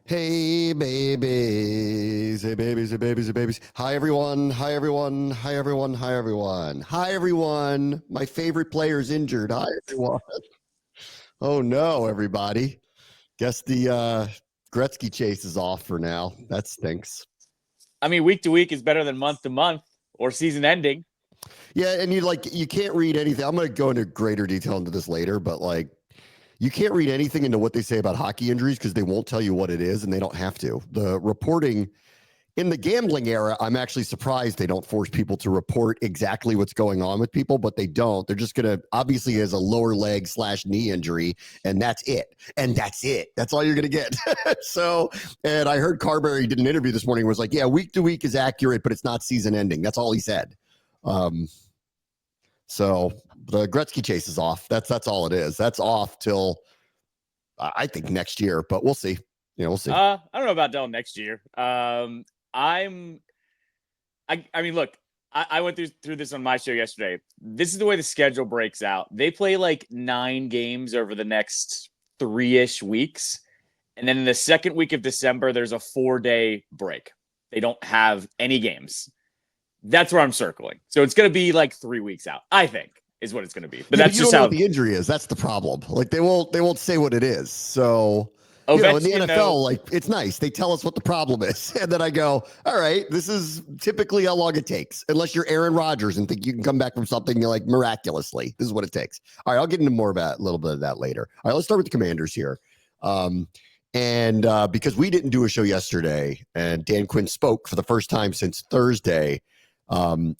Hey babies, hey babies, hey babies, hey babies. Hi everyone, hi everyone, hi everyone, hi everyone, hi everyone. My favorite player's injured. Hi everyone. Oh no, everybody. Guess the Gretzky chase is off for now. That stinks. I mean, week to week is better than month to month or season ending. Yeah, and you can't read anything. I'm gonna go into greater detail into this later, but you can't read anything into what they say about hockey injuries because they won't tell you what it is and they don't have to. The reporting in the gambling era, I'm actually surprised they don't force people to report exactly what's going on with people, but they don't. They're just going to obviously as a lower leg / knee injury, and that's it. And that's it. That's all you're going to get. So, and I heard Carberry did an interview this morning, was like, yeah, week to week is accurate, but it's not season ending. That's all he said. So the Gretzky chase is off. That's all it is. That's off till I think next year, but we'll see. We'll see. I don't know about till next year. I mean, look, I went through this on my show yesterday. This is the way the schedule breaks out. They play like 9 games over the next 3-ish weeks. And then in the second week of December, there's a 4-day break. They don't have any games. That's where I'm circling. So it's going to be like 3 weeks out, I think, is what it's going to be. But that's you just don't know how what the injury is. That's the problem. Like they won't say what it is. So Ovechkin, in the NFL, like it's nice. They tell us what the problem is. And then I go, all right, this is typically how long it takes. Unless you're Aaron Rodgers and think you can come back from something like miraculously. This is what it takes. All right, I'll get into more about a little bit of that later. All right, let's start with the Commanders here. And because we didn't do a show yesterday and Dan Quinn spoke for the first time since Thursday. And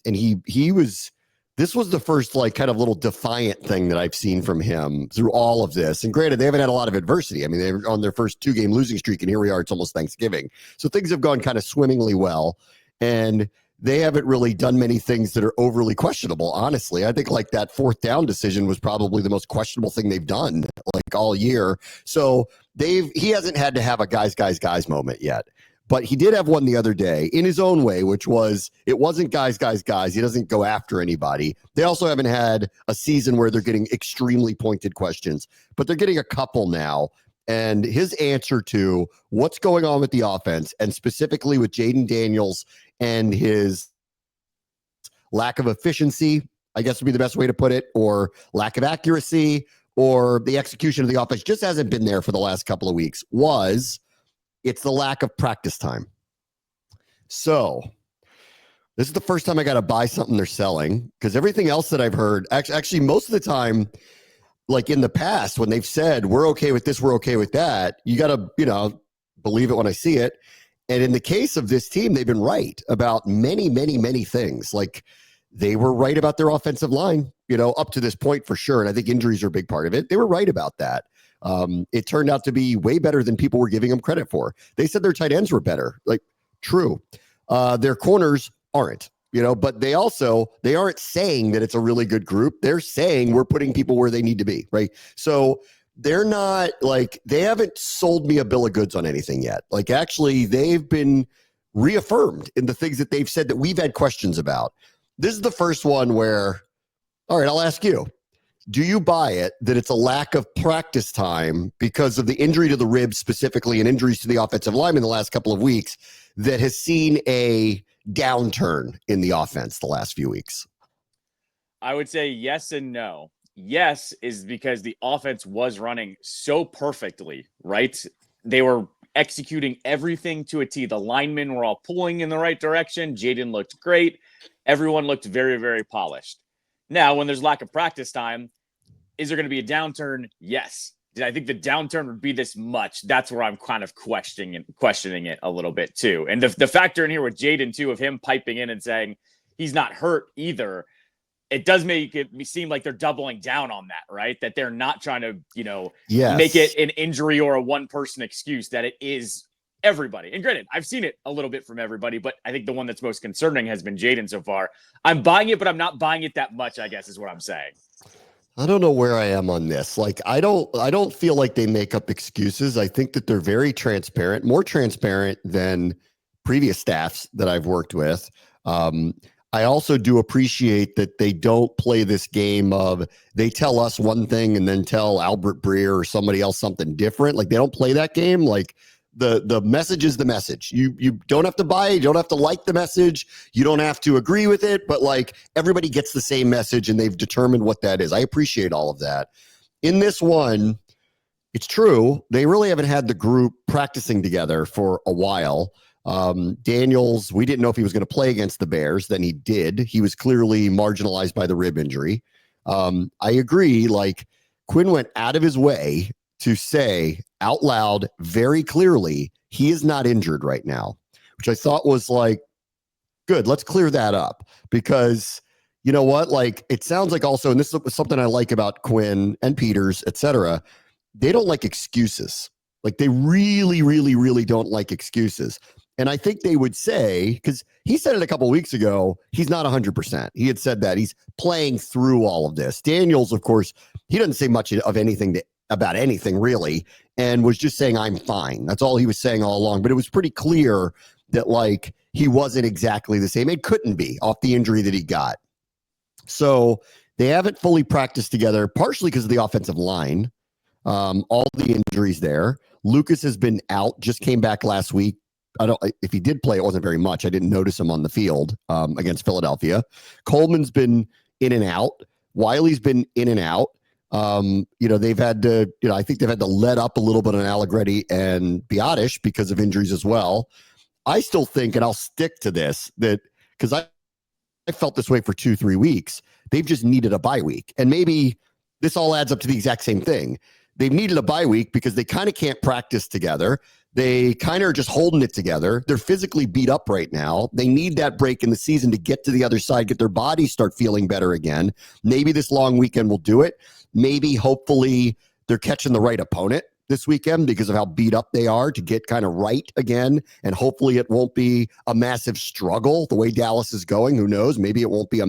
this was the first like kind of little defiant thing that I've seen from him through all of this. And granted, they haven't had a lot of adversity. I mean, they were on their first 2-game losing streak, and here we are. It's almost Thanksgiving. So things have gone kind of swimmingly well. And they haven't really done many things that are overly questionable, honestly. I think like that 4th down decision was probably the most questionable thing they've done like all year. So he hasn't had to have a guys moment yet. But he did have one the other day in his own way, which was it wasn't guys. He doesn't go after anybody. They also haven't had a season where they're getting extremely pointed questions, but they're getting a couple now. And his answer to what's going on with the offense, and specifically with Jaden Daniels and his lack of efficiency, I guess would be the best way to put it, or lack of accuracy, or the execution of the offense just hasn't been there for the last couple of weeks, was it's the lack of practice time. So this is the first time I got to buy something they're selling, because everything else that I've heard, actually most of the time, like in the past, when they've said, we're okay with this, we're okay with that, you got to, believe it when I see it. And in the case of this team, they've been right about many, many, many things. Like they were right about their offensive line, up to this point for sure. And I think injuries are a big part of it. They were right about that. It turned out to be way better than people were giving them credit for. They said their tight ends were better. Like, true. Their corners aren't, but they aren't saying that it's a really good group. They're saying we're putting people where they need to be, right? So they're not like, they haven't sold me a bill of goods on anything yet. Like, actually, they've been reaffirmed in the things that they've said that we've had questions about. This is the first one where, all right, I'll ask you. Do you buy it that it's a lack of practice time because of the injury to the ribs specifically and injuries to the offensive line in the last couple of weeks that has seen a downturn in the offense the last few weeks? I would say yes and no. Yes is because the offense was running so perfectly, right? They were executing everything to a T. The linemen were all pulling in the right direction. Jaden looked great. Everyone looked very, very polished. Now, when there's lack of practice time, is there going to be a downturn? Yes. Did I think the downturn would be this much? That's where I'm kind of questioning it a little bit too. And the factor in here with Jaden too, of him piping in and saying he's not hurt either, it does make it seem like they're doubling down on that, right? That they're not trying to, make it an injury or a one-person excuse, that it is everybody. And granted, I've seen it a little bit from everybody, but I think the one that's most concerning has been Jaden so far. I'm buying it, but I'm not buying it that much, I guess is what I'm saying. I don't know where I am on this. Like, I don't feel like they make up excuses. I think that they're very transparent, more transparent than previous staffs that I've worked with. I also do appreciate that they don't play this game of they tell us one thing and then tell Albert Breer or somebody else something different. Like, they don't play that game. Like, the message is the message. You don't have to buy it. You don't have to like the message. You don't have to agree with it. But like everybody gets the same message and they've determined what that is. I appreciate all of that. In this one, it's true. They really haven't had the group practicing together for a while. Daniels, we didn't know if he was going to play against the Bears. Then he did. He was clearly marginalized by the rib injury. I agree. Like Quinn went out of his way to say out loud very clearly he is not injured right now, which I thought was like, good, let's clear that up. Because you know what? Like it sounds like also, and this is something I like about Quinn and Peters, etc. They don't like excuses. Like they really, really, really don't like excuses. And I think they would say, because he said it a couple of weeks ago, he's not 100%. He had said that he's playing through all of this. Daniels, of course, he doesn't say much of anything about anything really, and was just saying, I'm fine. That's all he was saying all along. But it was pretty clear that like he wasn't exactly the same. It couldn't be off the injury that he got. So they haven't fully practiced together, partially because of the offensive line. All the injuries there. Lucas has been out, just came back last week. If he did play, it wasn't very much. I didn't notice him on the field against Philadelphia. Coleman's been in and out. Wiley's been in and out. They've had to, I think they've had to let up a little bit on Allegretti and Biotish because of injuries as well. I still think, and I'll stick to this, that because I felt this way for 2-3 weeks, they've just needed a bye week. And maybe this all adds up to the exact same thing. They've needed a bye week because they kind of can't practice together. They kind of are just holding it together. They're physically beat up right now. They need that break in the season to get to the other side, get their bodies start feeling better again. Maybe this long weekend will do it. Maybe, hopefully, they're catching the right opponent this weekend because of how beat up they are to get kind of right again. And hopefully it won't be a massive struggle the way Dallas is going. Who knows? Maybe it won't be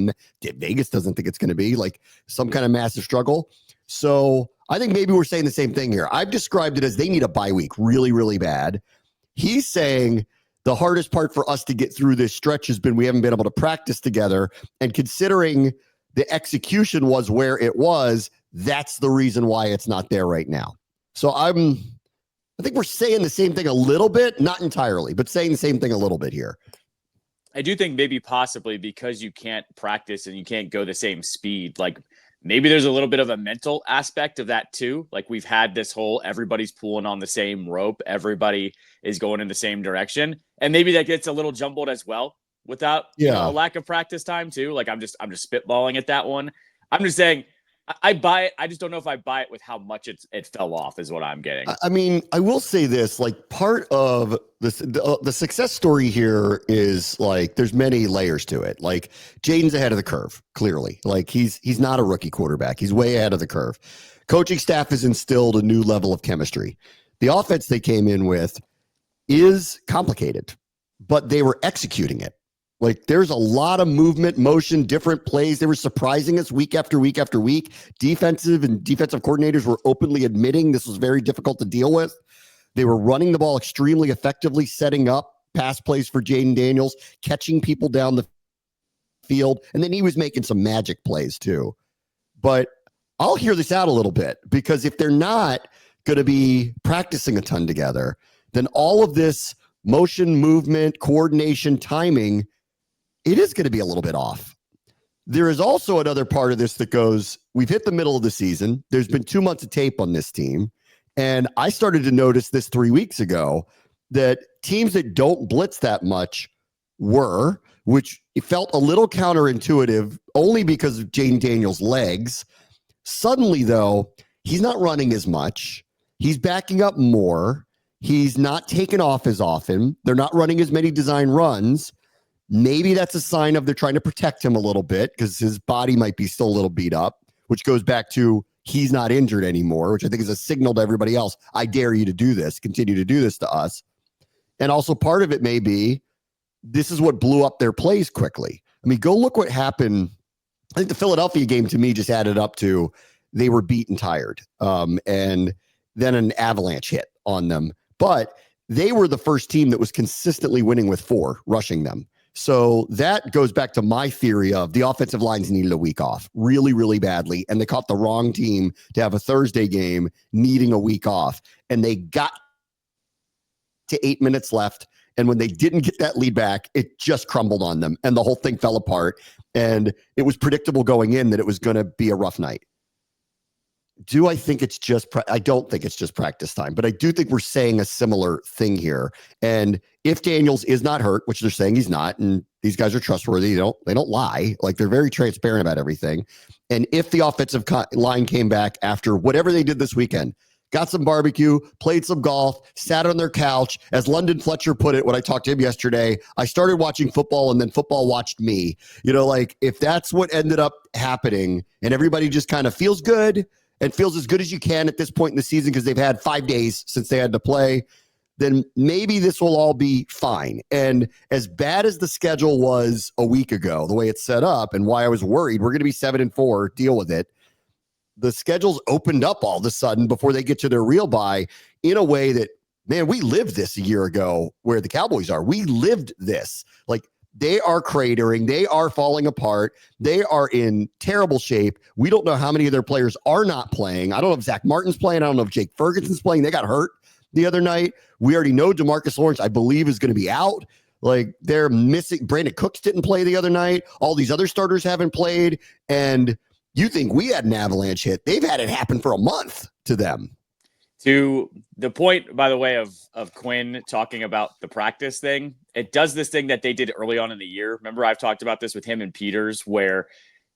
Vegas doesn't think it's going to be like some kind of massive struggle. So I think maybe we're saying the same thing here. I've described it as they need a bye week really, really bad. He's saying the hardest part for us to get through this stretch has been we haven't been able to practice together. And considering the execution was where it was, that's the reason why it's not there right now. So I think we're saying the same thing a little bit, not entirely, but saying the same thing a little bit here. I do think maybe possibly because you can't practice and you can't go the same speed, like maybe there's a little bit of a mental aspect of that too. Like we've had this whole everybody's pulling on the same rope. Everybody is going in the same direction. And maybe that gets a little jumbled as well without a lack of practice time too. Like I'm just spitballing at that one. I'm just saying I buy it. I just don't know if I buy it with how much it fell off is what I'm getting. I mean, I will say this, like part of this, the success story here is like, there's many layers to it. Like Jaden's ahead of the curve, clearly. Like he's not a rookie quarterback. He's way ahead of the curve. Coaching staff has instilled a new level of chemistry. The offense they came in with is complicated, but they were executing it. Like there's a lot of movement, motion, different plays. They were surprising us week after week after week. Defensive and defensive coordinators were openly admitting this was very difficult to deal with. They were running the ball extremely effectively, setting up pass plays for Jaden Daniels, catching people down the field. And then he was making some magic plays too. But I'll hear this out a little bit because if they're not going to be practicing a ton together, then all of this motion, movement, coordination, timing, it is going to be a little bit off. There is also another part of this that goes, we've hit the middle of the season. There's been 2 months of tape on this team. And I started to notice this 3 weeks ago that teams that don't blitz that much which felt a little counterintuitive only because of Jaden Daniels' legs. Suddenly, though, he's not running as much. He's backing up more. He's not taking off as often. They're not running as many design runs. Maybe that's a sign of they're trying to protect him a little bit because his body might be still a little beat up, which goes back to he's not injured anymore, which I think is a signal to everybody else. I dare you to do this, continue to do this to us. And also part of it may be this is what blew up their plays quickly. I mean, go look what happened. I think the Philadelphia game to me just added up to they were beat and tired. And then an avalanche hit on them. But they were the first team that was consistently winning with 4, rushing them. So that goes back to my theory of the offensive lines needed a week off really, really badly. And they caught the wrong team to have a Thursday game needing a week off. And they got to 8 minutes left. And when they didn't get that lead back, it just crumbled on them and the whole thing fell apart. And it was predictable going in that it was going to be a rough night. Do I think it's just, I don't think it's just practice time, but I do think we're saying a similar thing here. And if Daniels is not hurt, which they're saying he's not, and these guys are trustworthy, they don't lie. Like, they're very transparent about everything. And if the offensive line came back after whatever they did this weekend, got some barbecue, played some golf, sat on their couch, as London Fletcher put it when I talked to him yesterday, I started watching football and then football watched me. Like, if that's what ended up happening and everybody just kind of feels good and feels as good as you can at this point in the season because they've had 5 days since they had to play, then maybe this will all be fine. And as bad as the schedule was a week ago, the way it's set up and why I was worried, we're going to be 7-4, deal with it. The schedule's opened up all of a sudden before they get to their real bye in a way that, man, we lived this a year ago where the Cowboys are. We lived this. Like, they are cratering. They are falling apart. They are in terrible shape. We don't know how many of their players are not playing. I don't know if Zach Martin's playing. I don't know if Jake Ferguson's playing. They got hurt the other night. We already know DeMarcus Lawrence, I believe, is going to be out. Like, they're missing. Brandon Cooks didn't play the other night. All these other starters haven't played. And you think we had an avalanche hit. They've had it happen for a month to them. To the point, by the way, of Quinn talking about the practice thing, it does this thing that they did early on in the year. Remember, I've talked about this with him and Peters, where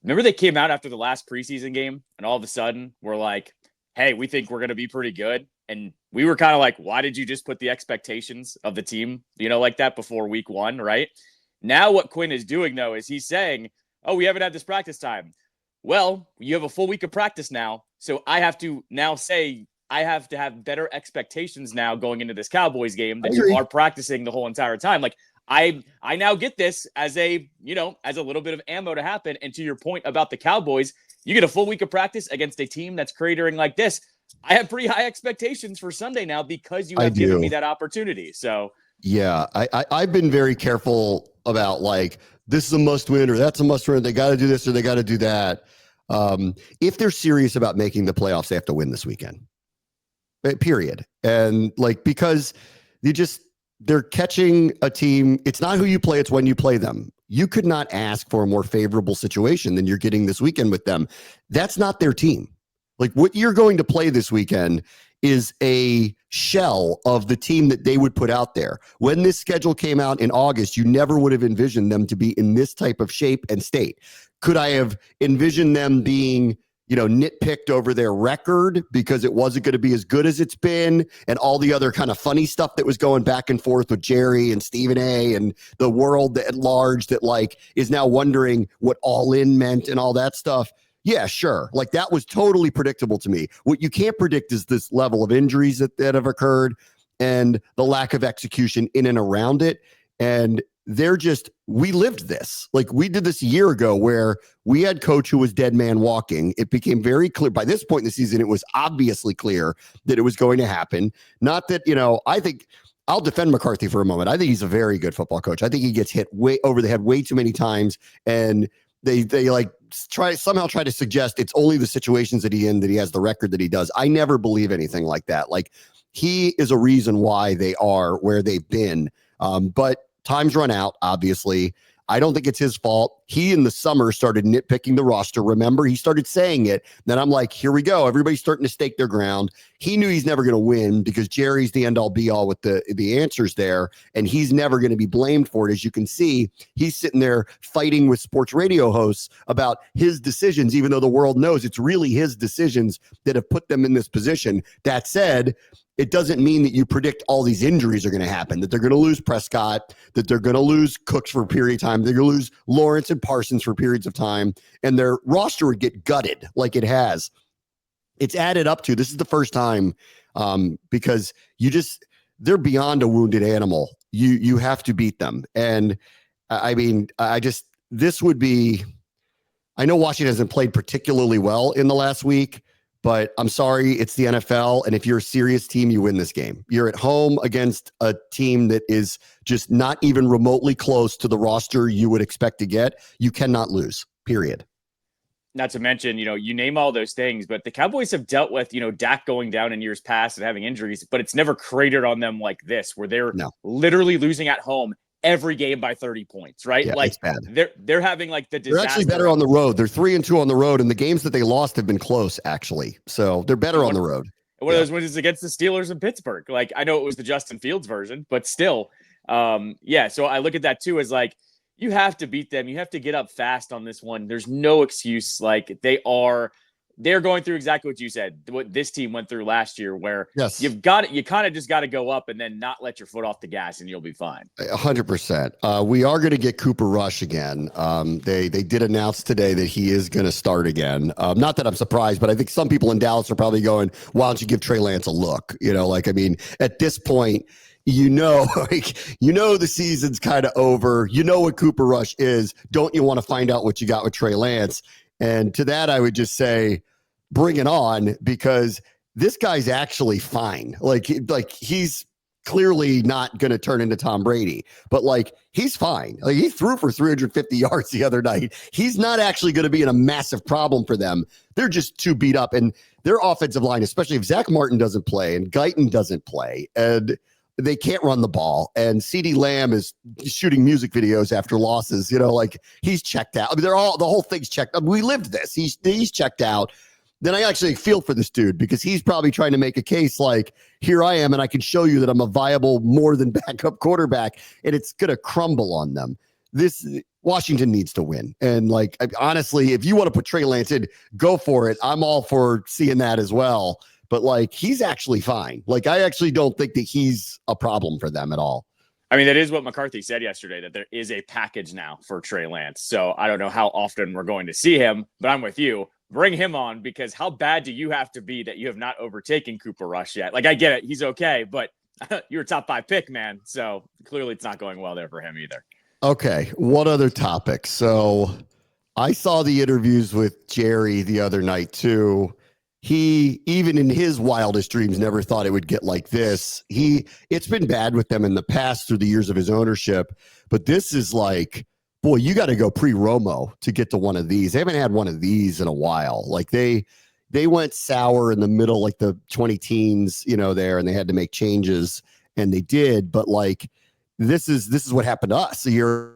remember they came out after the last preseason game and all of a sudden we're like, hey, we think we're going to be pretty good. And we were kind of like, why did you just put the expectations of the team, like that before week 1, right? Now what Quinn is doing, though, is he's saying, oh, we haven't had this practice time. Well, you have a full week of practice now. So I have to now say I have to have better expectations now going into this Cowboys game that you are practicing the whole entire time. Like, I now get this as a little bit of ammo to happen. And to your point about the Cowboys, you get a full week of practice against a team that's cratering like this. I have pretty high expectations for Sunday now because you have given me that opportunity. So yeah, I've been very careful about, like, this is a must win or that's a must win. They got to do this or they got to do that. If they're serious about making the playoffs, they have to win this weekend. Period. And, like, because they're catching a team. It's not who you play, it's when you play them. You could not ask for a more favorable situation than you're getting this weekend with them. That's not their team. Like, what you're going to play this weekend is a shell of the team that they would put out there. When this schedule came out in August, you never would have envisioned them to be in this type of shape and state. Could I have envisioned them being, nitpicked over their record because it wasn't going to be as good as it's been, and all the other kind of funny stuff that was going back and forth with Jerry and Stephen A. and the world at large that, like, is now wondering what all in meant and all that stuff? Yeah, sure. Like, that was totally predictable to me. What you can't predict is this level of injuries that have occurred and the lack of execution in and around it. And we lived this. Like, we did this a year ago where we had coach who was dead man walking. It became very clear by this point in the season. It was obviously clear that it was going to happen. Not that, I think I'll defend McCarthy for a moment. I think he's a very good football coach. I think he gets hit way over the head way too many times. And they like try to suggest it's only the situations that he has the record that he does. I never believe anything like that. Like, he is a reason why they are where they've been. But time's run out, obviously. I don't think it's his fault. He in the summer started nitpicking the roster. Remember, he started saying it. Then I'm like, here we go. Everybody's starting to stake their ground. He knew he's never going to win because Jerry's the end all be all with the answers there. And he's never going to be blamed for it. As you can see, he's sitting there fighting with sports radio hosts about his decisions, even though the world knows it's really his decisions that have put them in this position. That said, it doesn't mean that you predict all these injuries are going to happen, that they're going to lose Prescott, that they're going to lose Cooks for a period of time, they're going to lose Lawrence and Parsons for periods of time, and their roster would get gutted like it has. It's added up to, this is the first time, because they're beyond a wounded animal. You have to beat them. And this would be, I know Washington hasn't played particularly well in the last week, but I'm sorry, it's the NFL. And if you're a serious team, you win this game. You're at home against a team that is just not even remotely close to the roster you would expect to get. You cannot lose, period. not to mention, you name all those things, but the Cowboys have dealt with, Dak going down in years past and having injuries, but it's never cratered on them like this, where they're literally losing at home every game by 30 points, right? Yeah, like it's bad. They're having like the disaster. They're actually better on the road. They're 3-2 on the road, and the games that they lost have been close, actually. So they're better on the road. One of those wins is against the Steelers in Pittsburgh. Like, I know it was the Justin Fields version, but still, so I look at that too as like, you have to beat them. You have to get up fast on this one. There's no excuse. Like, they're going through exactly what you said, what this team went through last year, where you kind of just got to go up and then not let your foot off the gas and you'll be fine. 100%. We are going to get Cooper Rush again. They did announce today that he is going to start again. Not that I'm surprised, but I think some people in Dallas are probably going, why don't you give Trey Lance a look? At this point, the season's kind of over. You know what Cooper Rush is. Don't you want to find out what you got with Trey Lance? And to that, I would just say, bring it on, because this guy's actually fine. Like he's clearly not going to turn into Tom Brady, but he's fine. Like, he threw for 350 yards the other night. He's not actually going to be in a massive problem for them. They're just too beat up, and their offensive line, especially if Zach Martin doesn't play and Guyton doesn't play, and they can't run the ball, and CeeDee Lamb is shooting music videos after losses. He's checked out. I mean, the whole thing's checked out. We lived this. He's checked out. Then I actually feel for this dude, because he's probably trying to make a case like, here I am, and I can show you that I'm a viable, more than backup quarterback, and it's going to crumble on them. Washington needs to win. And honestly, if you want to put Trey Lance in, go for it. I'm all for seeing that as well. But he's actually fine. I actually don't think that he's a problem for them at all. I mean, that is what McCarthy said yesterday, that there is a package now for Trey Lance. So I don't know how often we're going to see him, but I'm with you. Bring him on, because how bad do you have to be that you have not overtaken Cooper Rush yet? I get it. He's okay, but you're a top 5 pick, man. So clearly it's not going well there for him either. Okay. What other topic? So I saw the interviews with Jerry the other night too. He, even in his wildest dreams, never thought it would get like this. It's been bad with them in the past through the years of his ownership, but this is boy, you got to go pre-Romo to get to one of these. They haven't had one of these in a while. They went sour in the middle, the 20 teens, there, and they had to make changes, and they did. But this is what happened to us a year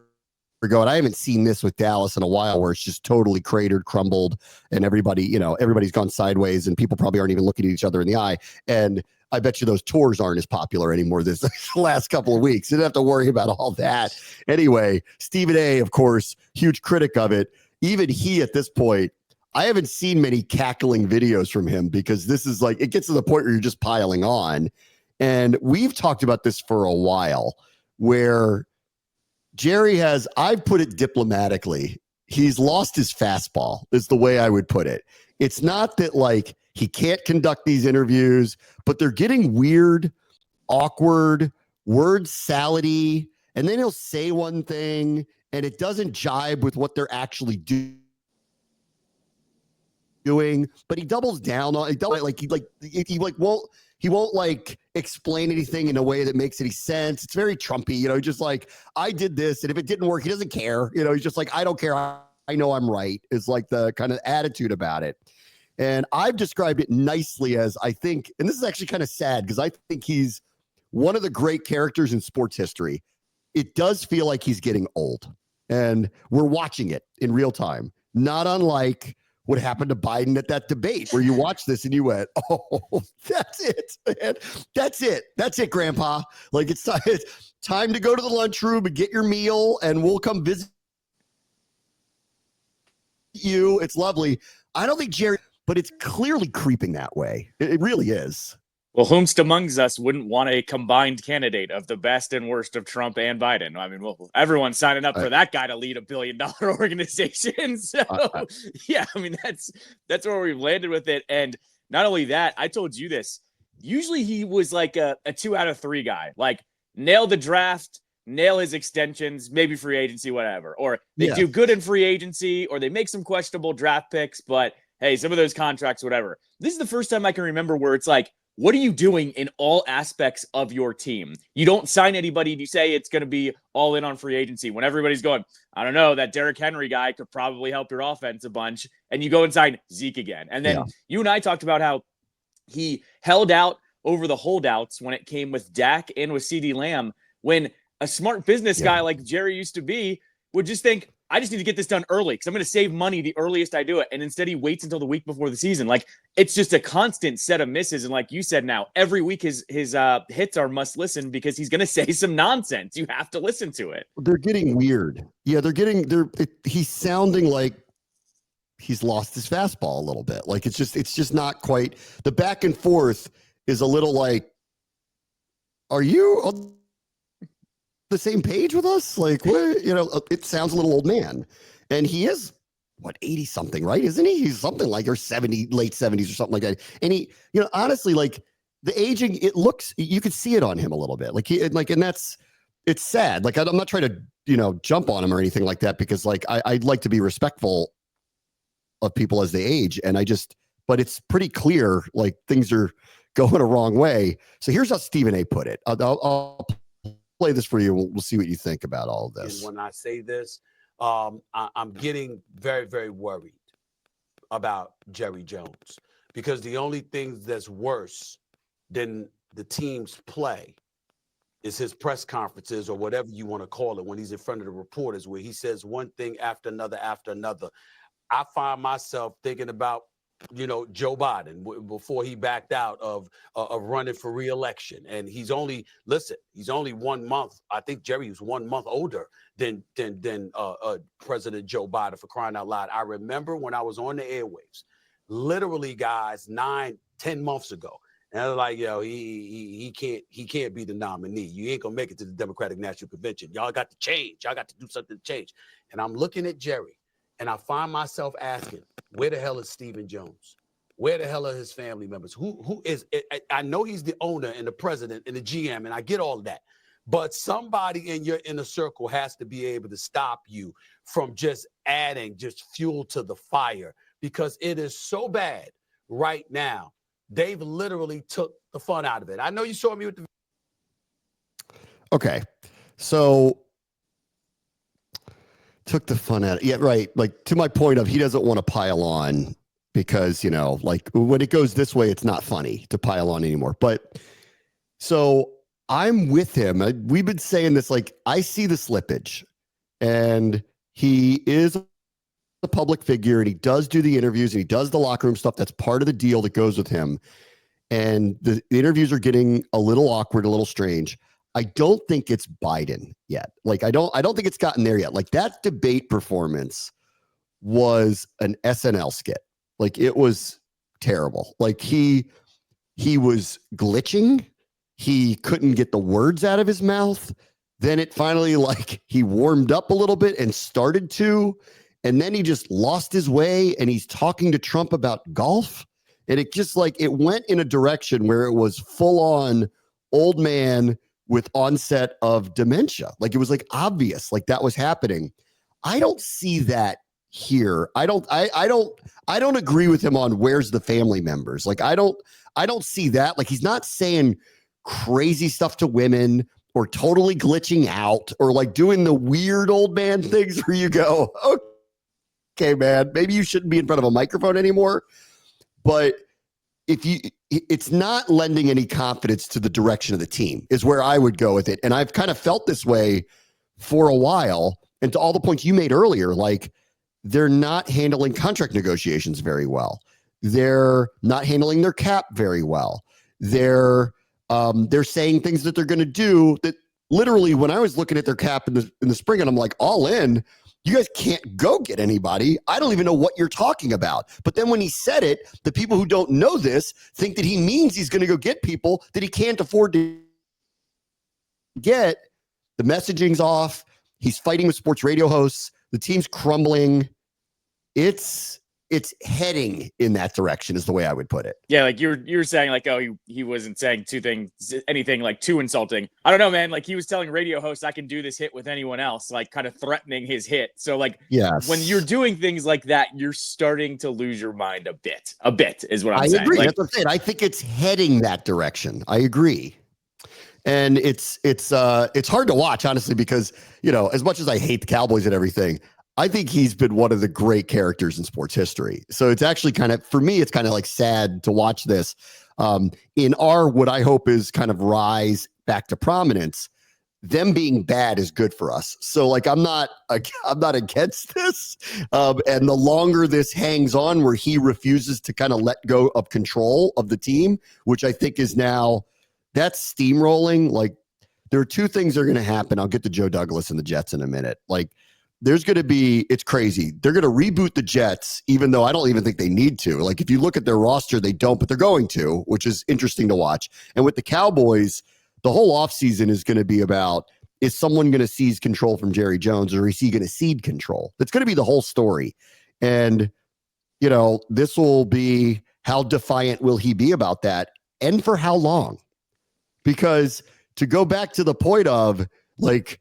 ago, and I haven't seen this with Dallas in a while, where it's just totally cratered, crumbled, and everybody's gone sideways, and people probably aren't even looking at each other in the eye. And I bet you those tours aren't as popular anymore this last couple of weeks. You didn't have to worry about all that. Anyway, Stephen A., of course, huge critic of it. Even he, at this point, I haven't seen many cackling videos from him, because this is it gets to the point where you're just piling on. And we've talked about this for a while, where Jerry I've put it diplomatically, he's lost his fastball, is the way I would put it. It's not that he can't conduct these interviews, but they're getting weird, awkward, word salady, and then he'll say one thing and it doesn't jibe with what they're actually doing, but he doubles down on it. He won't explain anything in a way that makes any sense. It's very Trumpy, just I did this, and if it didn't work, he doesn't care. He's just I don't care. I know I'm right, is the kind of attitude about it. And I've described it nicely as, I think, and this is actually kind of sad, because I think he's one of the great characters in sports history. It does feel like he's getting old, and we're watching it in real time, not unlike what happened to Biden at that debate, where you watch this and you went, oh, that's it, man. That's it, Grandpa. It's time to go to the lunchroom and get your meal, and we'll come visit you. It's lovely. I don't think Jerry, but it's clearly creeping that way. It really is. Well, whomst amongst us wouldn't want a combined candidate of the best and worst of Trump and Biden? I mean, everyone's signing up for that guy to lead $1 billion organization. So, yeah, I mean, that's where we've landed with it. And not only that, I told you this. Usually he was a 2 out of 3 guy. Nail the draft, nail his extensions, maybe free agency, whatever. Or they do good in free agency, or they make some questionable draft picks, but hey, some of those contracts, whatever. This is the first time I can remember where it's what are you doing in all aspects of your team? You don't sign anybody and you say it's going to be all in on free agency when everybody's going, I don't know, that Derrick Henry guy could probably help your offense a bunch. And you go and sign Zeke again. And then you and I talked about how he held out over the holdouts when it came with Dak and with CeeDee Lamb, when a smart business guy like Jerry used to be would just think, I just need to get this done early because I'm going to save money the earliest I do it. And instead he waits until the week before the season. Like, it's just a constant set of misses. And like you said, now every week his hits are must listen because he's going to say some nonsense. You have to listen to it. They're getting weird. Yeah, he's sounding like he's lost his fastball a little bit. Like it's just not quite, the back and forth is a little like, are you on the same page with us? Like, what, it sounds a little old man. And he is, 80 something, right? Isn't he? He's something like, or 70, late 70s or something like that. And he, honestly, like the aging, it looks, you could see it on him a little bit. And it's sad. Like, I'm not trying to, jump on him or anything like that, because like, I'd like to be respectful of people as they age. And but it's pretty clear, like things are going a wrong way. So here's how Stephen A put it. I'll play this for you. We'll see what you think about all of this. And when I say this, I'm getting very, very worried about Jerry Jones, because the only thing that's worse than the team's play is his press conferences, or whatever you want to call it, when he's in front of the reporters, where he says one thing after another after another. I find myself thinking about, Joe Biden before he backed out of running for re-election. And he's only 1 month. I think Jerry was 1 month older than President Joe Biden, for crying out loud. I remember when I was on the airwaves, literally, guys, 9-10 months ago. And I was like, he can't be the nominee. You ain't gonna make it to the Democratic National Convention. Y'all got to change. Y'all got to do something to change. And I'm looking at Jerry, and I find myself asking, where the hell is Stephen Jones? Where the hell are his family members? Who is it? I know he's the owner and the president and the GM, and I get all of that. But somebody in your inner circle has to be able to stop you from just adding fuel to the fire, because it is so bad right now. They've literally took the fun out of it. I know you saw me with the. Okay. So took the fun out. Yeah, right. Like, to my point of, he doesn't want to pile on because, like when it goes this way, it's not funny to pile on anymore. But so I'm with him. We've been saying this, like, I see the slippage, and he is a public figure, and he does do the interviews, and he does the locker room stuff. That's part of the deal that goes with him. And the interviews are getting a little awkward, a little strange. I don't think it's Biden yet. Like, I don't think it's gotten there yet. Like, that debate performance was an SNL skit. Like, it was terrible. Like, he was glitching. He couldn't get the words out of his mouth. Then it finally, like, he warmed up a little bit and started to, and then he just lost his way, and he's talking to Trump about golf. And it just, like, it went in a direction where it was full on old man with onset of dementia. Like, it was like obvious, like that was happening. I don't see that here. I don't agree with him on where's the family members. Like, I don't see that. Like, he's not saying crazy stuff to women or totally glitching out or like doing the weird old man things where you go, okay, man, maybe you shouldn't be in front of a microphone anymore. But it's not lending any confidence to the direction of the team is where I would go with it. And I've kind of felt this way for a while. And to all the points you made earlier, like, they're not handling contract negotiations very well. They're not handling their cap very well. They're saying things that they're going to do that literally, when I was looking at their cap in the spring, and I'm like, all in, you guys can't go get anybody. I don't even know what you're talking about. But then when he said it, the people who don't know this think that he means he's going to go get people that he can't afford to get. The messaging's off. He's fighting with sports radio hosts. The team's crumbling. It's it's heading in that direction is the way I would put it. Yeah, like you're saying, like, oh, he wasn't saying anything like too insulting. I don't know, man. Like, he was telling radio hosts, I can do this hit with anyone else, like kind of threatening his hit. So like, yes, when you're doing things like that, you're starting to lose your mind a bit. A bit is what I'm saying. I agree. Like, That's what I'm saying. I think it's heading that direction. I agree. And it's hard to watch, honestly, because, you know, as much as I hate the Cowboys and everything, I think he's been one of the great characters in sports history. So it's actually kind of, for me, it's kind of like sad to watch this in our, what I hope is kind of rise back to prominence. Them being bad is good for us. So like, I'm not against this. And the longer this hangs on where he refuses to kind of let go of control of the team, which I think is now, that's steamrolling. Like, there are two things that are going to happen. I'll get to Joe Douglas and the Jets in a minute. Like, there's going to be, it's crazy. They're going to reboot the Jets, even though I don't even think they need to. Like, if you look at their roster, they don't, but they're going to, which is interesting to watch. And with the Cowboys, the whole offseason is going to be about, is someone going to seize control from Jerry Jones, or is he going to cede control? That's going to be the whole story. And, you know, this will be, how defiant will he be about that? And for how long? Because to go back to the point of, like,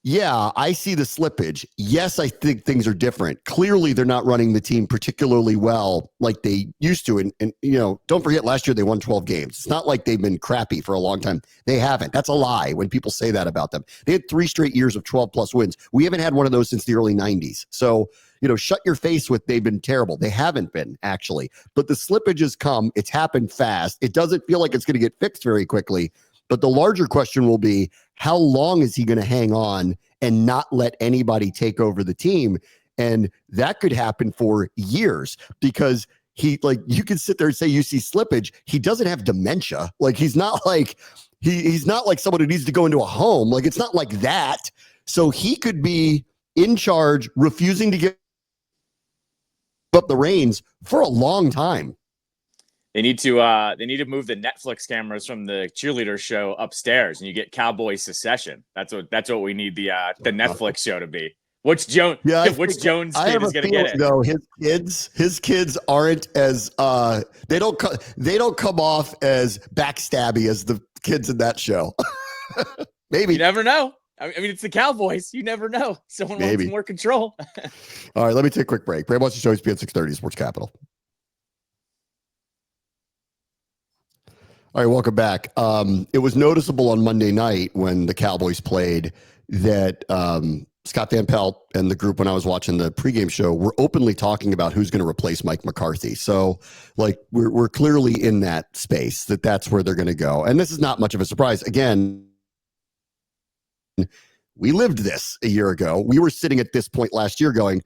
yeah, I see the slippage. Yes, I think things are different. Clearly, they're not running the team particularly well like they used to. And you know, don't forget, last year they won 12 games. It's not like they've been crappy for a long time. They haven't. That's a lie when people say that about them. They had 3 straight years of 12-plus wins. We haven't had one of those since the early 90s. So, you know, shut your face with they've been terrible. They haven't been, actually. But the slippage has come. It's happened fast. It doesn't feel like it's going to get fixed very quickly. But the larger question will be, how long is he going to hang on and not let anybody take over the team? And that could happen for years, because he, like, you can sit there and say you see slippage. He doesn't have dementia. Like, he's not like he's not like someone who needs to go into a home. Like, it's not like that. So he could be in charge, refusing to give up the reins for a long time. They need to move the Netflix cameras from the cheerleader show upstairs, and you get Cowboy Secession. That's what we need the Netflix show to be. Which Jones kid is going to get it? No, his kids aren't as they don't come off as backstabby as the kids in that show. Maybe, you never know. I mean, it's the Cowboys. You never know. Someone wants more control. All right, let me take a quick break. Bram wants to show ESPN 630 Sports Capital. All right, welcome back. It was noticeable on Monday night when the Cowboys played that Scott Van Pelt and the group, when I was watching the pregame show, were openly talking about who's going to replace Mike McCarthy. So, like, we're clearly in that space, that's where they're going to go. And this is not much of a surprise. Again, we lived this a year ago. We were sitting at this point last year going,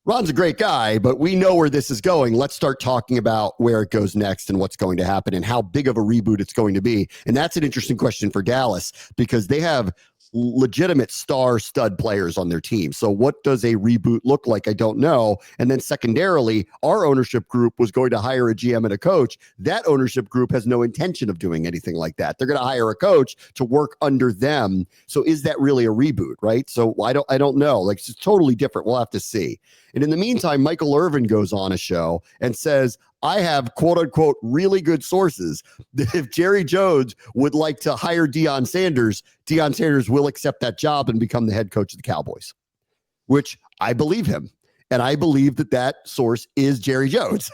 Ron's a great guy, but we know where this is going. Let's start talking about where it goes next and what's going to happen and how big of a reboot it's going to be. And that's an interesting question for Dallas, because they have legitimate star-stud players on their team. So what does a reboot look like? I don't know. And then secondarily, our ownership group was going to hire a GM and a coach. That ownership group has no intention of doing anything like that. They're going to hire a coach to work under them. So is that really a reboot, right? So I don't know. Like, it's totally different. We'll have to see. And in the meantime, Michael Irvin goes on a show and says, I have, quote unquote, really good sources that if Jerry Jones would like to hire Deion Sanders will accept that job and become the head coach of the Cowboys, which I believe him. And I believe that source is Jerry Jones.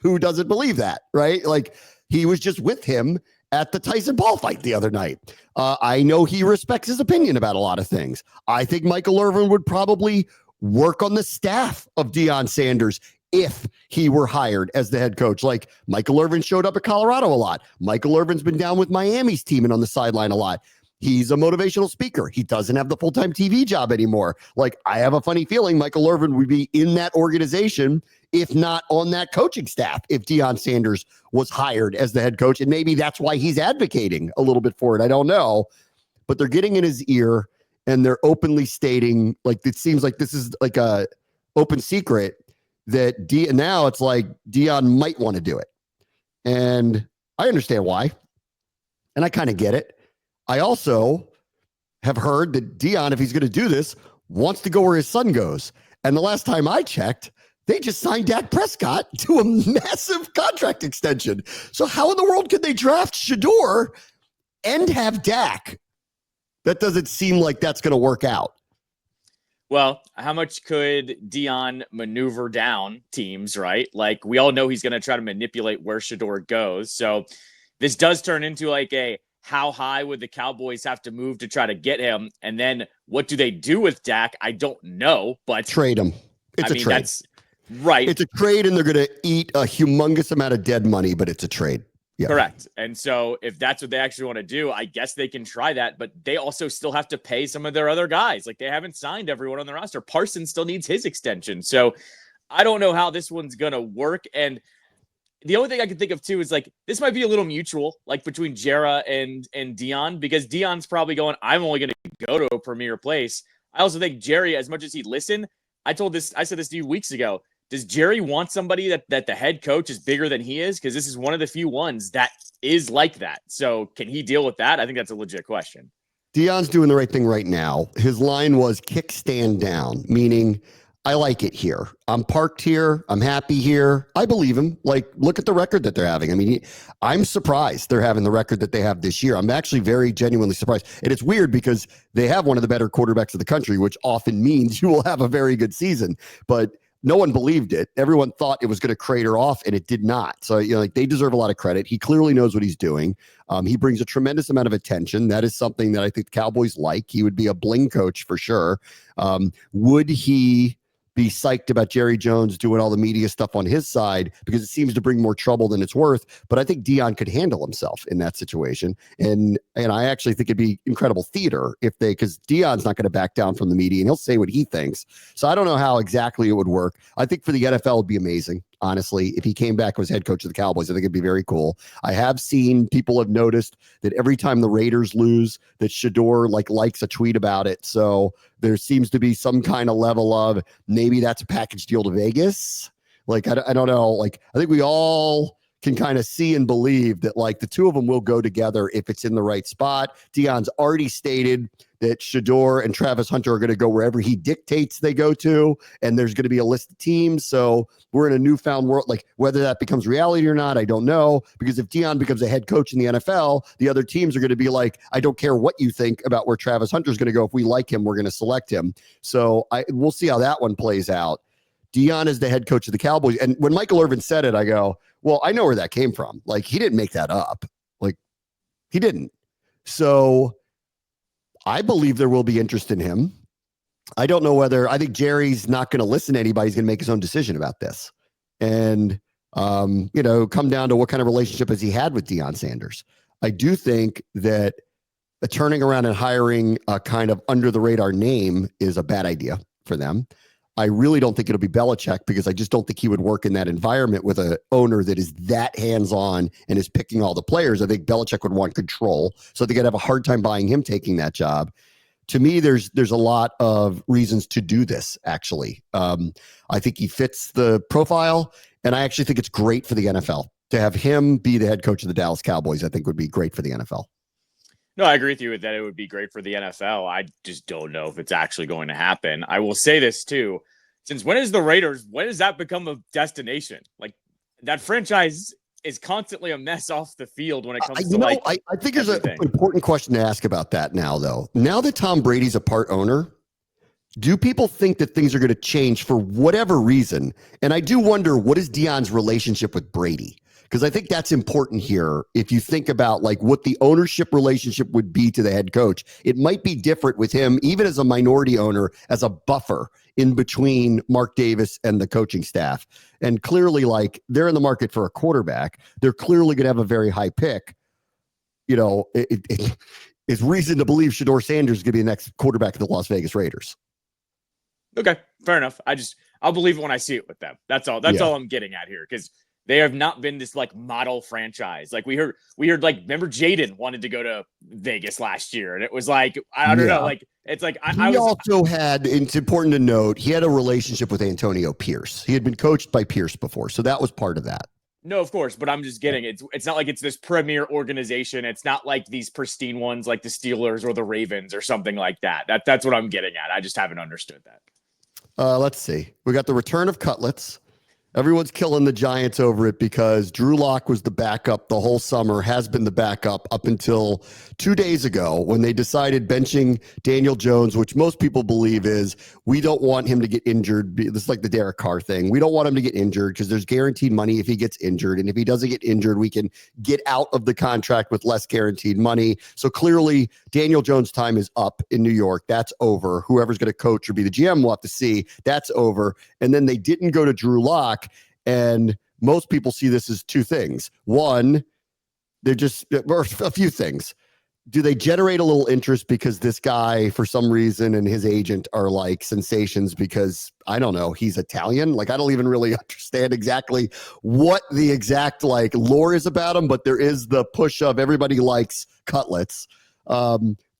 Who doesn't believe that, right? Like, he was just with him at the Tyson Paul fight the other night. I know he respects his opinion about a lot of things. I think Michael Irvin would probably work on the staff of Deion Sanders if he were hired as the head coach. Like, Michael Irvin showed up at Colorado a lot. Michael Irvin's been down with Miami's team and on the sideline a lot. He's a motivational speaker. He doesn't have the full-time TV job anymore. Like, I have a funny feeling Michael Irvin would be in that organization, if not on that coaching staff, if Deion Sanders was hired as the head coach. And maybe that's why he's advocating a little bit for it. I don't know. But they're getting in his ear and they're openly stating, like, it seems like this is like a open secret that now it's like Deion might want to do it. And I understand why. And I kind of get it. I also have heard that Deion, if he's going to do this, wants to go where his son goes. And the last time I checked, They just signed Dak Prescott to a massive contract extension. So how in the world could they draft Shador and have Dak? That doesn't seem like that's going to work out. Well, how much could Dion maneuver down teams, right? Like, we all know he's going to try to manipulate where Shador goes. So this does turn into like a how high would the Cowboys have to move to try to get him? And then what do they do with Dak? I don't know, but trade him. It's a trade. That's right. It's a trade, and they're going to eat a humongous amount of dead money, but it's a trade. Yeah. Correct. And so if that's what they actually want to do, I guess they can try that, but they also still have to pay some of their other guys. Like, they haven't signed everyone on the roster. Parsons still needs his extension. So I don't know how this one's going to work. And the only thing I can think of too is like, this might be a little mutual, like between Jera and Dion, because Dion's probably going, I'm only going to go to a premier place. I also think Jerry, as much as he'd listen, I said this to you weeks ago. Does Jerry want somebody that the head coach is bigger than he is? Because this is one of the few ones that is like that. So can he deal with that? I think that's a legit question. Dion's doing the right thing right now. His line was kickstand down, meaning I like it here. I'm parked here. I'm happy here. I believe him. Like, look at the record that they're having. I mean, I'm surprised they're having the record that they have this year. I'm actually very genuinely surprised. And it's weird because they have one of the better quarterbacks of the country, which often means you will have a very good season. But no one believed it. Everyone thought it was going to crater off, and it did not. So, like, they deserve a lot of credit. He clearly knows what he's doing. He brings a tremendous amount of attention. That is something that I think the Cowboys like. He would be a bling coach for sure. Would he be psyched about Jerry Jones doing all the media stuff on his side, because it seems to bring more trouble than it's worth? But I think Dion could handle himself in that situation. And I actually think it'd be incredible theater because Dion's not going to back down from the media, and he'll say what he thinks. So I don't know how exactly it would work. I think for the NFL, it'd be amazing. Honestly, if he came back and was head coach of the Cowboys, I think it'd be very cool. I have seen people have noticed that every time the Raiders lose, that Shador likes a tweet about it. So there seems to be some kind of level of maybe that's a package deal to Vegas. Like, I don't know. Like, I think we all can kind of see and believe that like the two of them will go together if it's in the right spot. Dion's already stated that Shador and Travis Hunter are going to go wherever he dictates they go to, and there's going to be a list of teams. So we're in a newfound world. Like, whether that becomes reality or not, I don't know, because if Dion becomes a head coach in the NFL, the other teams are going to be like, I don't care what you think about where Travis Hunter is going to go. If we like him, we're going to select him. So we'll see how that one plays out. Dion is the head coach of the Cowboys. And when Michael Irvin said it, I go, well, I know where that came from. Like, he didn't make that up. Like, he didn't. So I believe there will be interest in him. I don't know whether, I think Jerry's not going to listen to anybody. He's going to make his own decision about this. And, come down to what kind of relationship has he had with Deion Sanders. I do think that turning around and hiring a kind of under the radar name is a bad idea for them. I really don't think it'll be Belichick, because I just don't think he would work in that environment with an owner that is that hands-on and is picking all the players. I think Belichick would want control. So I think I'd have a hard time buying him taking that job. To me, there's a lot of reasons to do this, actually. I think he fits the profile, and I actually think it's great for the NFL. To have him be the head coach of the Dallas Cowboys, I think would be great for the NFL. No, I agree with you that it would be great for the NFL. I just don't know if it's actually going to happen. I will say this too. Since when does that become a destination? Like, that franchise is constantly a mess off the field when it comes to I think there's an important question to ask about that now, though. Now that Tom Brady's a part owner, do people think that things are going to change for whatever reason? And I do wonder, what is Deion's relationship with Brady? Because I think that's important here. If you think about like what the ownership relationship would be to the head coach, it might be different with him, even as a minority owner, as a buffer in between Mark Davis and the coaching staff. And clearly, like, they're in the market for a quarterback. They're clearly going to have a very high pick. It's reason to believe Shador Sanders is going to be the next quarterback of the Las Vegas Raiders. Okay, fair enough. I'll believe it when I see it with them. That's all. That's all I'm getting at here, because they have not been this like model franchise. Like we heard like, remember Jaden wanted to go to Vegas last year, and it was like, I don't know. Like, it's like, it's important to note, he had a relationship with Antonio Pierce. He had been coached by Pierce before. So that was part of that. No, of course, but I'm just getting it's not like it's this premier organization. It's not like these pristine ones like the Steelers or the Ravens or something like that. That's what I'm getting at. I just haven't understood that. Let's see. We got the return of Cutlets. Everyone's killing the Giants over it because Drew Lock was the backup the whole summer, has been the backup up until 2 days ago when they decided benching Daniel Jones, which most people believe is we don't want him to get injured. This is like the Derek Carr thing. We don't want him to get injured because there's guaranteed money if he gets injured. And if he doesn't get injured, we can get out of the contract with less guaranteed money. So clearly, Daniel Jones' time is up in New York. That's over. Whoever's going to coach or be the GM, we'll have to see. That's over. And then they didn't go to Drew Lock. And most people see this as two things. One, or a few things. Do they generate a little interest because this guy, for some reason, and his agent are like sensations because, I don't know, he's Italian? Like, I don't even really understand exactly what the exact like lore is about him, but there is the push of everybody likes Cutlets.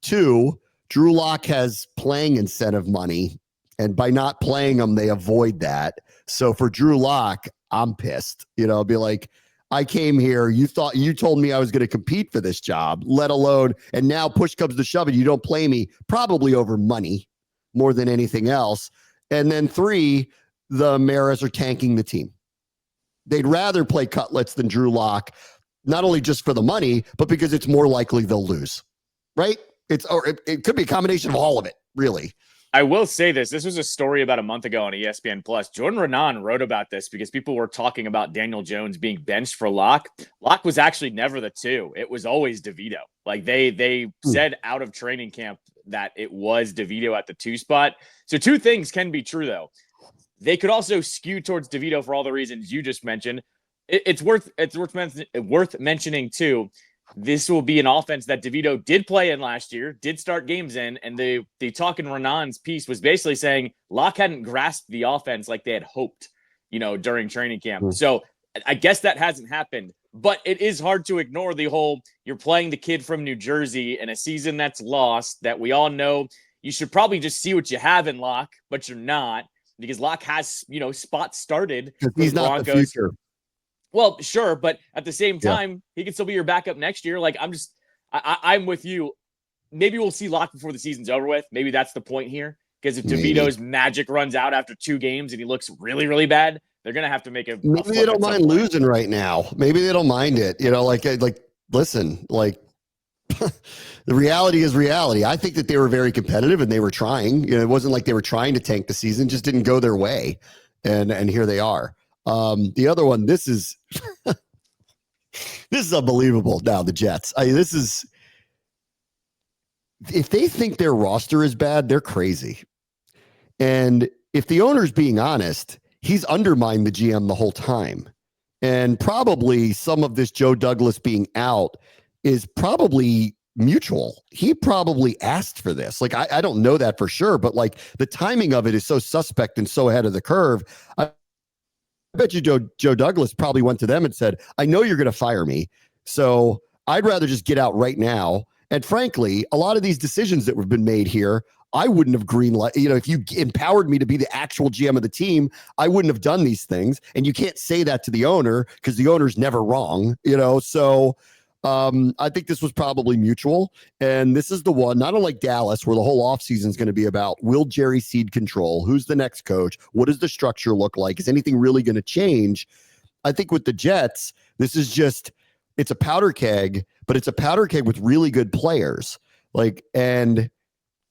Two, Drew Lock has playing incentive money, and by not playing him, they avoid that. So for Drew Lock, I'm pissed. I'll be like, I came here. You told me I was going to compete for this job, let alone, and now push comes to shove and you don't play me, probably over money more than anything else. And then three, the Maras are tanking the team. They'd rather play Cutlets than Drew Lock, not only just for the money, but because it's more likely they'll lose, right? It could be a combination of all of it, really. I will say this. This was a story about a month ago on ESPN Plus. Jordan Renan wrote about this because people were talking about Daniel Jones being benched for Locke. Locke was actually never the 2. It was always DeVito. Like they said out of training camp that it was DeVito at the 2 spot. So two things can be true, though. They could also skew towards DeVito for all the reasons you just mentioned. It's worth mentioning, too. This will be an offense that DeVito did play in last year, did start games in, and the talk in Renan's piece was basically saying Locke hadn't grasped the offense like they had hoped, during training camp. So I guess that hasn't happened, but it is hard to ignore the whole you're playing the kid from New Jersey in a season that's lost that we all know you should probably just see what you have in Locke, but you're not because Locke has, spots started. He's not Broncos. The future. Well, sure, but at the same time, he can still be your backup next year. Like, I'm with you. Maybe we'll see Locke before the season's over with. Maybe that's the point here. Because if DeVito's magic runs out after 2 games and he looks really, really bad, they're going to have to make a. Maybe they don't mind losing right now. Maybe they don't mind it. Listen, the reality is reality. I think that they were very competitive and they were trying. It wasn't like they were trying to tank the season, just didn't go their way. And here they are. The other one, this is unbelievable. Now the Jets. If they think their roster is bad, they're crazy. And if the owner's being honest, he's undermined the GM the whole time. And probably some of this Joe Douglas being out is probably mutual. He probably asked for this. I don't know that for sure, but the timing of it is so suspect and so ahead of the curve. I bet you Joe Douglas probably went to them and said, I know you're going to fire me, so I'd rather just get out right now. And frankly, a lot of these decisions that have been made here, I wouldn't have greenlight. If you empowered me to be the actual GM of the team, I wouldn't have done these things. And you can't say that to the owner because the owner's never wrong, So I think this was probably mutual. And this is the one, not unlike Dallas, where the whole offseason is going to be about, will Jerry cede control? Who's the next coach? What does the structure look like? Is anything really going to change? I think with the Jets, this is just, it's a powder keg, but it's a powder keg with really good players. And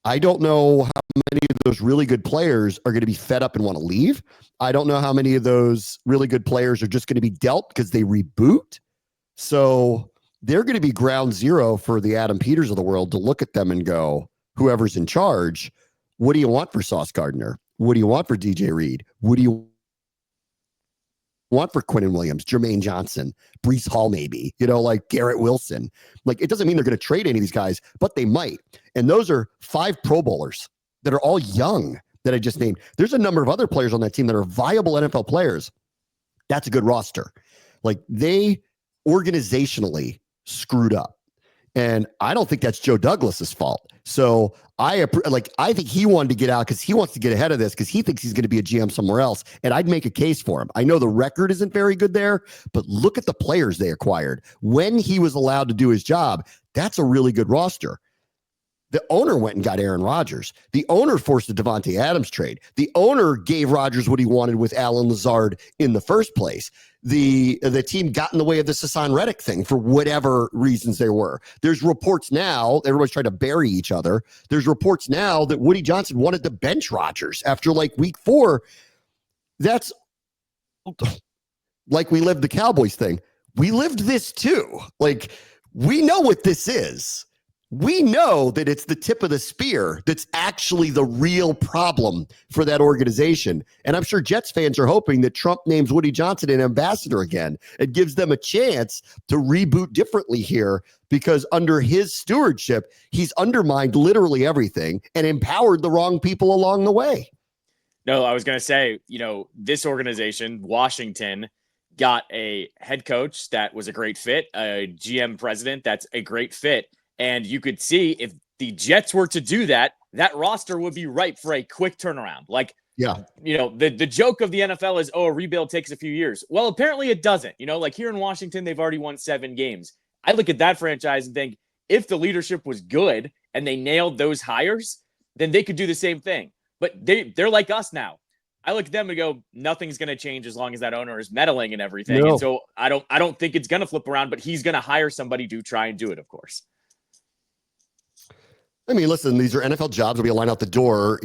I don't know how many of those really good players are going to be fed up and want to leave. I don't know how many of those really good players are just going to be dealt because they reboot. So they're going to be ground zero for the Adam Peters of the world to look at them and go, whoever's in charge, what do you want for Sauce Gardner? What do you want for DJ Reed? What do you want for Quinnen Williams, Jermaine Johnson, Breece Hall, maybe, Garrett Wilson? It doesn't mean they're going to trade any of these guys, but they might. And those are 5 Pro Bowlers that are all young that I just named. There's a number of other players on that team that are viable NFL players. That's a good roster. They organizationally screwed up. And I don't think that's Joe Douglas's fault. So I think he wanted to get out because he wants to get ahead of this because he thinks he's going to be a GM somewhere else. And I'd make a case for him. I know the record isn't very good there, but look at the players they acquired. When he was allowed to do his job, that's a really good roster. The owner went and got Aaron Rodgers. The owner forced the Devontae Adams trade. The owner gave Rodgers what he wanted with Alan Lazard in the first place. The team got in the way of this Hassan Reddick thing for whatever reasons there were. There's reports now, everybody's trying to bury each other. There's reports now that Woody Johnson wanted to bench Rodgers after like week 4. That's like we lived the Cowboys thing. We lived this too. Like, we know what this is. We know that it's the tip of the spear that's actually the real problem for that organization. And I'm sure Jets fans are hoping that Trump names Woody Johnson an ambassador again. It gives them a chance to reboot differently here, because under his stewardship, he's undermined literally everything and empowered the wrong people along the way. No, I was going to say, this organization, Washington, got a head coach that was a great fit, a GM president that's a great fit. And you could see if the Jets were to do that, that roster would be ripe for a quick turnaround. Like, yeah, the joke of the NFL is, a rebuild takes a few years. Well, apparently it doesn't. Like here in Washington, they've already won 7 games. I look at that franchise and think, if the leadership was good and they nailed those hires, then they could do the same thing. But they're like us now. I look at them and go, nothing's going to change as long as that owner is meddling and everything. No. And so I don't think it's going to flip around, but he's going to hire somebody to try and do it, of course. I mean, listen, these are NFL jobs. Will be a line out the door,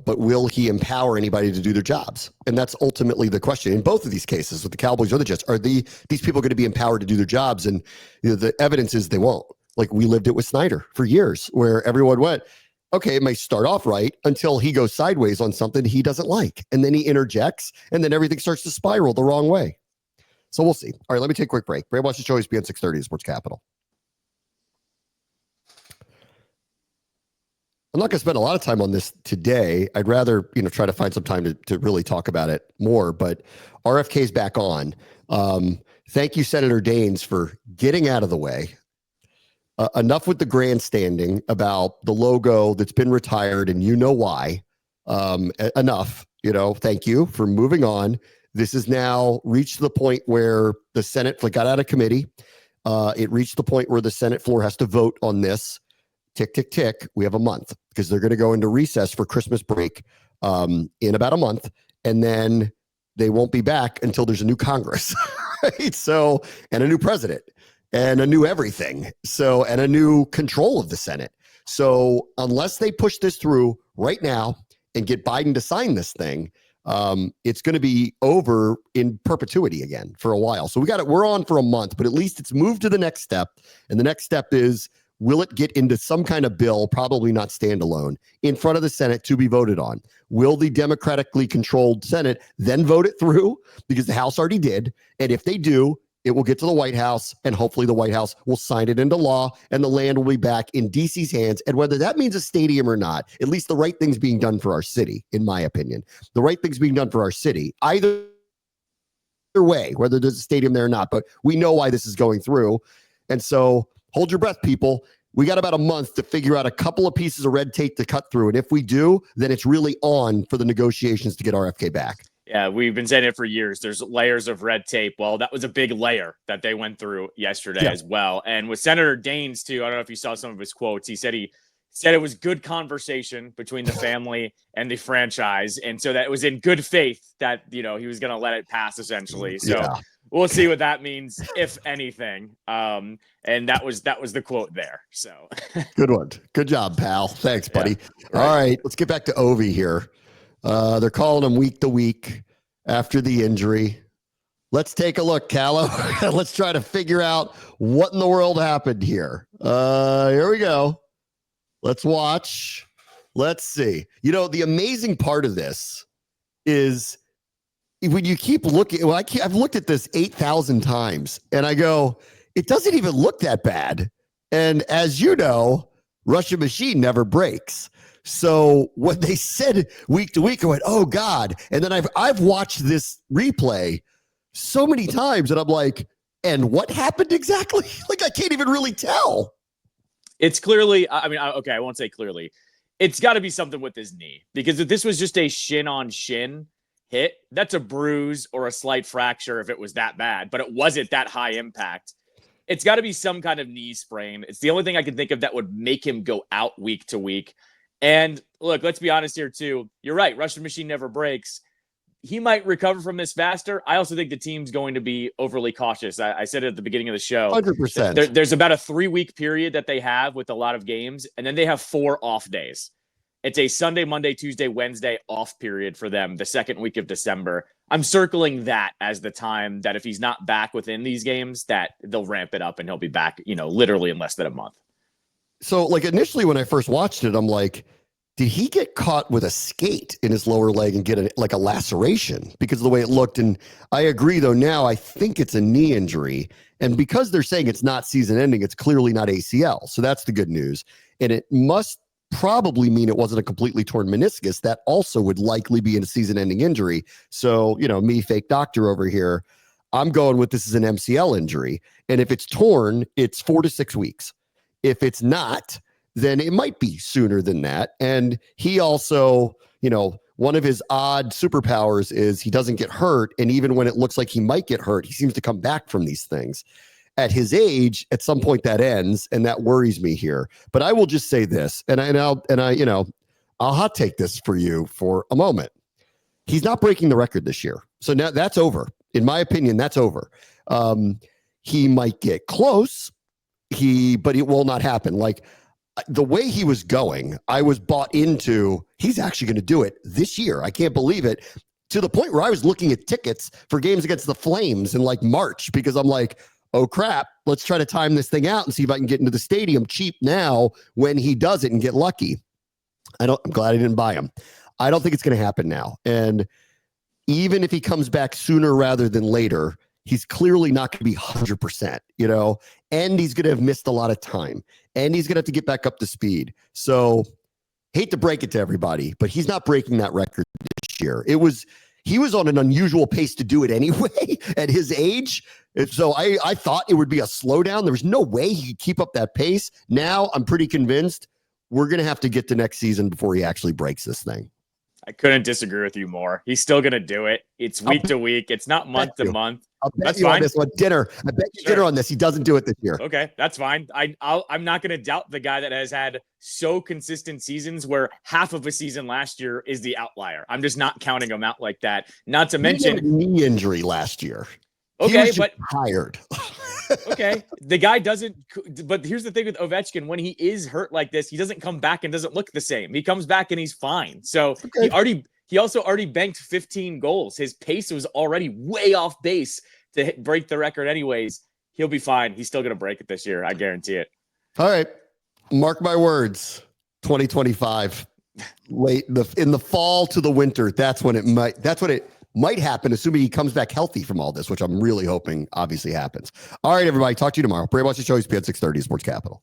but will he empower anybody to do their jobs? And that's ultimately the question in both of these cases with the Cowboys or the Jets. Are these people going to be empowered to do their jobs? And the evidence is they won't. Like, we lived it with Snyder for years, where everyone went, okay, it may start off right until he goes sideways on something he doesn't like. And then he interjects, and then everything starts to spiral the wrong way. So we'll see. All right, let me take a quick break. Brad Watch the show, ESPN 630 Sports Capital. I'm not going to spend a lot of time on this today. I'd rather, try to find some time to really talk about it more, but RFK's back on. Thank you, Senator Daines, for getting out of the way. Enough with the grandstanding about the logo that's been retired, and why. Enough, thank you for moving on. This has now reached the point where the Senate got out of committee. It reached the point where the Senate floor has to vote on this. Tick, tick, tick. We have a month, because they're going to go into recess for Christmas break in about a month. And then they won't be back until there's a new Congress, right? So, and a new president and a new everything. So, and a new control of the Senate. So unless they push this through right now and get Biden to sign this thing, it's going to be over in perpetuity again for a while. So we're on for a month, but at least it's moved to the next step. And the next step is, will it get into some kind of bill, probably not standalone, in front of the Senate to be voted on? Will the democratically controlled Senate then vote it through? Because the House already did. And if they do, it will get to the White House, and hopefully the White House will sign it into law, and the land will be back in DC's hands. And whether that means a stadium or not, at least the right thing's being done for our city, in my opinion. The right thing's being done for our city. Either way, whether there's a stadium there or not, but we know why this is going through. And so hold your breath, people. We got about a month to figure out a couple of pieces of red tape to cut through. And if we do, then it's really on for the negotiations to get RFK back. Yeah, we've been saying it for years. There's layers of red tape. Well, that was a big layer that they went through yesterday as well. And with Senator Daines, too, I don't know if you saw some of his quotes. He said it was good conversation between the family and the franchise. And so that it was in good faith that, he was going to let it pass, essentially. So we'll see what that means, if anything. And that was the quote there. So good one. Good job, pal. Thanks, buddy. Yeah. All right, let's get back to Ovi here. They're calling him week to week after the injury. Let's take a look, Callow. Let's try to figure out what in the world happened here. Here we go. Let's watch. Let's see. The amazing part of this is when you keep looking, I've looked at this 8,000 times, and I go, it doesn't even look that bad. And as you know, Russian machine never breaks. So when they said week to week, I went, oh God. And then I've watched this replay so many times, and I'm like, and what happened exactly? Like, I can't even really tell. It's clearly, I won't say clearly. It's got to be something with his knee, because if this was just a shin on shin hit, that's a bruise or a slight fracture if it was that bad, but it wasn't that high impact. It's got to be some kind of knee sprain. It's the only thing I can think of that would make him go out week to week. And look, let's be honest here too. You're right. Russian machine never breaks. He might recover from this faster. I also think the team's going to be overly cautious. I said it at the beginning of the show. 100%. There's about a 3-week period that they have with a lot of games, and then they have 4 off days. It's a Sunday, Monday, Tuesday, Wednesday off period for them the second week of December. I'm circling that as the time that if he's not back within these games, that they'll ramp it up and he'll be back, literally in less than a month. So like initially when I first watched it, I'm like, did he get caught with a skate in his lower leg and get a laceration because of the way it looked? And I agree, though, now I think it's a knee injury. And because they're saying it's not season ending, it's clearly not ACL. So that's the good news. And it must probably mean it wasn't a completely torn meniscus. That also would likely be a season ending injury. So, me, fake doctor over here, I'm going with this is an MCL injury. And if it's torn, it's 4 to 6 weeks. If it's not, then it might be sooner than that. And he also, one of his odd superpowers is he doesn't get hurt. And even when it looks like he might get hurt, he seems to come back from these things. At his age, at some point that ends, and that worries me here. But I will just say this, I'll hot take this for you for a moment. He's not breaking the record this year. So now that's over. In my opinion, that's over. He might get close, but it will not happen. Like, the way he was going, I was bought into, he's actually going to do it this year. I can't believe it, to the point where I was looking at tickets for games against the Flames in like March, because I'm like, oh crap, let's try to time this thing out and see if I can get into the stadium cheap now when he does it and get lucky. I'm glad I didn't buy him. I don't think it's going to happen now. And even if he comes back sooner rather than later, he's clearly not going to be 100%, and he's going to have missed a lot of time, and he's going to have to get back up to speed. So hate to break it to everybody, but he's not breaking that record this year. He was on an unusual pace to do it anyway at his age. So I thought it would be a slowdown. There was no way he could keep up that pace. Now I'm pretty convinced we're going to have to get to next season before he actually breaks this thing. I couldn't disagree with you more. He's still going to do it. It's week to week. It's not month to month. I'll bet you on this one. Dinner. I bet you dinner on this. He doesn't do it this year. Okay, that's fine. I'm not going to doubt the guy that has had so consistent seasons where half of a season last year is the outlier. I'm just not counting him out like that. Not to mention knee injury last year. Okay, but tired. Okay, the guy doesn't. But here's the thing with Ovechkin: when he is hurt like this, he doesn't come back and doesn't look the same. He comes back and he's fine. So he also already banked 15 goals. His pace was already way off base to break the record. Anyways, he'll be fine. He's still going to break it this year. I guarantee it. All right, mark my words. 2025, in the fall to the winter. That's when it might happen, assuming he comes back healthy from all this, which I'm really hoping obviously happens. All right, everybody. Talk to you tomorrow. Pray watch the show. ESPN 630 Sports Capital.